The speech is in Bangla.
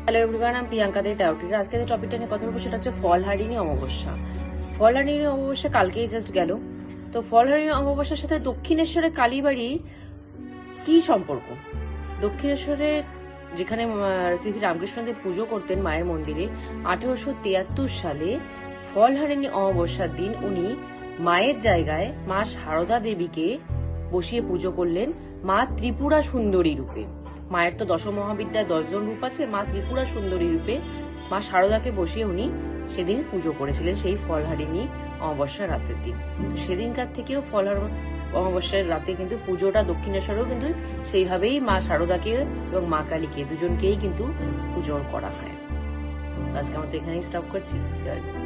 হ্যালো এভরিওয়ান, আমি প্রিয়াঙ্কা দে টাউটির। আজকে যে টপিকটা নিয়ে কথা বলবো সেটা হচ্ছে ফলহারিণী অমাবস্যা। ফলহারিণী অমাবস্যা কালকেই জাস্ট গেল। তো ফলহারিণী অমাবস্যার সাথে দক্ষিণেশ্বরের কালীবাড়ি কি সম্পর্ক? দক্ষিণেশ্বরে যেখানে শ্রী শ্রী রামকৃষ্ণদেব পুজো করতেন মায়ের মন্দিরে, 1873 সালে ফলহারিণী অমাবস্যার দিন উনি মায়ের জায়গায় মা সারদা দেবীকে বসিয়ে পুজো করলেন মা ত্রিপুরা সুন্দরী রূপে। মায়ের তো দশ মহাবিদ্যায় 10 জন রূপ আছে, মা ত্রিপুরা সুন্দরী রূপে মা সারদাকে বসিয়ে উনি সেদিন পুজো করেছিলেন সেই ফলহারিণী অমাবস্যার রাতের দিন। সেদিনকার থেকেও অমাবস্যার রাতে কিন্তু পুজোটা দক্ষিণেশ্বরেও কিন্তু সেইভাবেই মা সারদাকে এবং মা কালীকে দুজনকেই কিন্তু পুজো করা হয়। আজকে আমরা তো এখানেই স্টপ করছি। জয় গুরু।